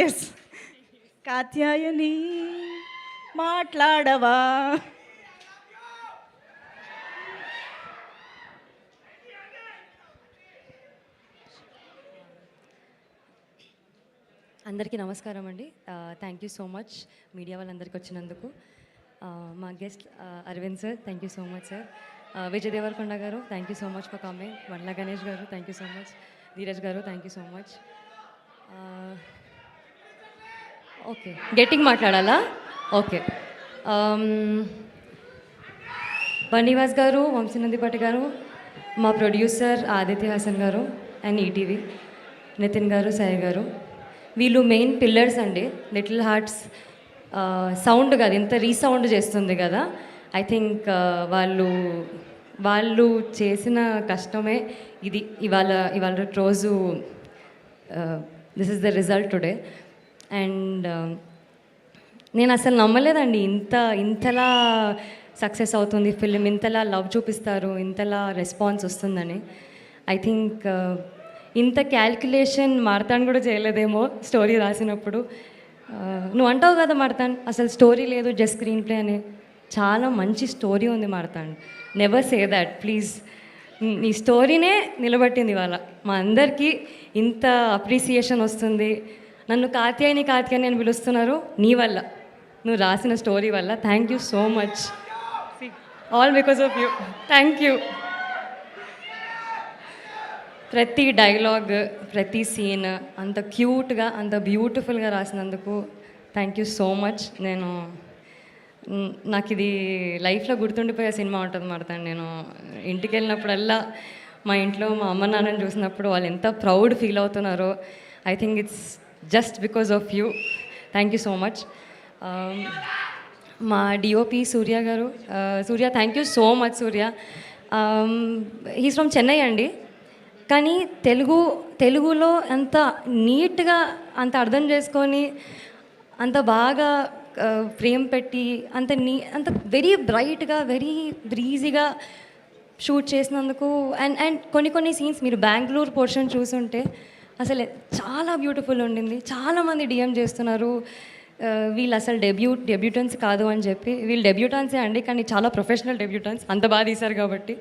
Yes. Katyayani మాట్లాడవా. అందరికీ నమస్కారం అండి. Thank you so much media వాళ్ళందరికీ వచ్చినందుకు. మా guest Aravind sir, thank you so much sir. Vijay Deverakonda గారు, thank you so much for coming. Vandla Ganesh గారు, thank you so much. Dheeraj గారు, thank you so much. Okay, getting మాట్లాడాలా? ఓకే. బన్నీవాస్ గారు, వంశీనందిపట్టి గారు, మా ప్రొడ్యూసర్ ఆదిత్య హాసన్ గారు అండ్ ఈటీవీ నితిన్ గారు, సాయి గారు, వీళ్ళు మెయిన్ పిల్లర్స్ అండి. లిటిల్ హార్ట్స్ సౌండ్ కాదు, ఇంత రీసౌండ్ చేస్తుంది కదా. ఐ థింక్ వాళ్ళు చేసిన కష్టమే ఇది. ఇవాళ రోజు this is the result today. And నేను అసలు నమ్మలేదండి ఇంతలా సక్సెస్ అవుతుంది ఫిలిం, ఇంతలా లవ్ చూపిస్తారు, ఇంతలా రెస్పాన్స్ వస్తుందని. ఐ థింక్ ఇంత క్యాల్కులేషన్ మార్తాన్ కూడా చేయలేదేమో స్టోరీ రాసినప్పుడు. నువ్వు అంటావు కదా మార్తాన్, అసలు స్టోరీ లేదు, జస్ట్ స్క్రీన్ ప్లే అని. చాలా మంచి స్టోరీ ఉంది మార్తాన్. Never say that please. నీ స్టోరీనే నిలబట్టింది ఇవాళ. మా అందరికీ ఇంత అప్రిసియేషన్ వస్తుంది. నన్ను కాత్యాయని అని పిలుస్తున్నారు నీ వల్ల, నువ్వు రాసిన స్టోరీ వల్ల. Thank you so much. All because of you. Thank you. ప్రతి డైలాగ్, ప్రతి సీన్ అంత క్యూట్గా, అంత బ్యూటిఫుల్గా రాసినందుకు థ్యాంక్ యూ సో మచ్. నాకు ఇది లైఫ్లో గుర్తుండిపోయే సినిమా ఉంటుంది మాడతాను. నేను ఇంటికి వెళ్ళినప్పుడల్లా మా ఇంట్లో మా అమ్మ నాన్నని చూసినప్పుడు వాళ్ళు ఎంత ప్రౌడ్ ఫీల్ అవుతున్నారో. I think it's just because of you. Thank you so much. మా డిఓపి సూర్య గారు, Surya thank you so much. Surya he's from Chennai అండి, కానీ తెలుగులో అంత నీట్గా, అంత అర్థం చేసుకొని, అంత బాగా ఫ్రేమ్ పెట్టి, అంత వెరీ బ్రైట్గా, వెరీ బ్రీజీగా షూట్ చేసినందుకు. అండ్ కొన్ని సీన్స్ మీరు బెంగళూరు పోర్షన్ చూసుంటే అసలు చాలా బ్యూటిఫుల్ ఉండింది. చాలామంది డిఎం చేస్తున్నారు వీళ్ళు అసలు డెబ్యూటెన్స్ కాదు అని చెప్పి. వీళ్ళు డెబ్యూటాన్సే అండి, కానీ చాలా ప్రొఫెషనల్ డెబ్యూటాన్స్, అంత బాగా తీశారు కాబట్టి.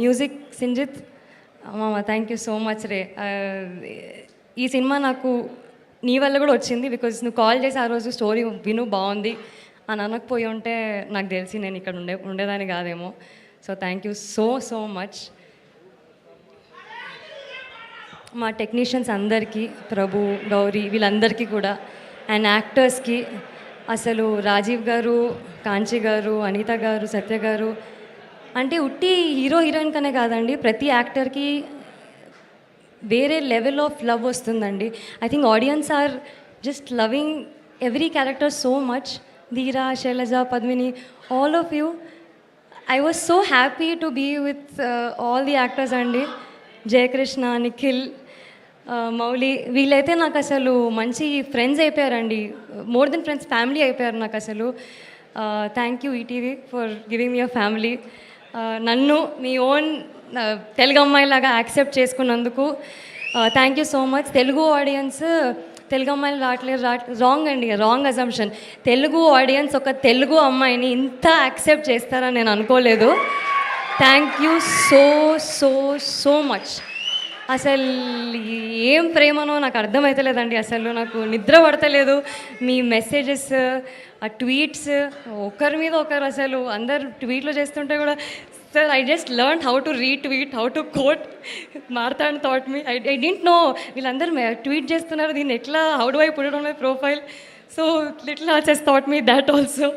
మ్యూజిక్ సింజిత్ మామ, థ్యాంక్ యూ సో మచ్ రే. ఈ సినిమా నాకు నీ వల్ల కూడా వచ్చింది, బికాజ్ నువ్వు కాల్ చేసి ఆ రోజు స్టోరీ విను బాగుంది అని అనకపోయి ఉంటే నాకు తెలిసి నేను ఇక్కడ ఉండేదాన్ని కాదేమో. So thank you so much. మా టెక్నీషియన్స్ అందరికీ, ప్రభు, గౌరీ, వీళ్ళందరికీ కూడా, అండ్ యాక్టర్స్కి అసలు రాజీవ్ గారు, కాంచి గారు, అనిత గారు, సత్య గారు, అంటే ఉట్టి హీరో హీరోయిన్ కనే కాదండి, ప్రతి యాక్టర్కి వేరే లెవెల్ ఆఫ్ లవ్ వస్తుందండి. I think audience are just loving every character so much. Dheera, Shailaja, Padmini, all of you. I was so happy to be with all the actors అండి. జయకృష్ణ, నిఖిల్, మౌలి, వీళ్ళైతే నాకు అసలు మంచి ఫ్రెండ్స్ అయిపోయారండి. మోర్ దెన్ ఫ్రెండ్స్, ఫ్యామిలీ అయిపోయారు నాకు అసలు. Thank you ETV for giving me a family. నన్ను మీ ఓన్ తెలుగు అమ్మాయిలాగా యాక్సెప్ట్ చేసుకున్నందుకు thank you so much. Telugu audience Telugu అమ్మాయిలు రావట్లేదు రాంగ్ అండి, రాంగ్ అజంప్షన్. తెలుగు ఆడియన్స్ ఒక తెలుగు అమ్మాయిని ఇంత యాక్సెప్ట్ చేస్తారని నేను అనుకోలేదు. Thank you so much. అసలు ఏం ప్రేమనో నాకు అర్థమవుతలేదండి. అసలు నాకు నిద్ర పడతలేదు. మీ మెసేజెస్, ఆ ట్వీట్స్, ఒకరి మీద ఒకరు అసలు అందరు ట్వీట్లు చేస్తుంటే కూడా, sir I just learn how to retweet, how to quote. Marthand thought me, I didn't know వీళ్ళందరూ ట్వీట్ చేస్తున్నారు, దీన్ని ఎట్లా, how do I put it on my profile. So little hearts has thought me that also.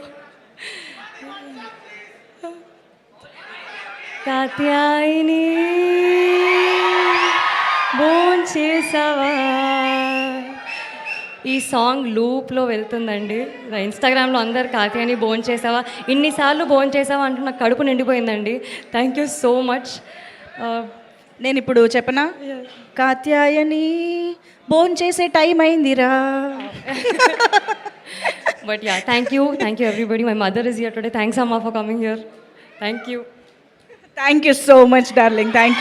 Katyayini భోంచేసావా, ఈ song లూప్లో వెళ్తుందండి. ఇన్స్టాగ్రామ్లో అందరు కాత్యాయని భోంచేసావా, ఇన్నిసార్లు భోంచేసావా అంటూ నాకు కడుపు నిండిపోయిందండి. Thank you so much. నేను ఇప్పుడు చెప్పనా, కాత్యాయని భోంచేసే టైం అయిందిరా. But yeah, thank you everybody. My mother is here today. Thanks అమ్మా for coming here. Thank you so much darling. Thank you.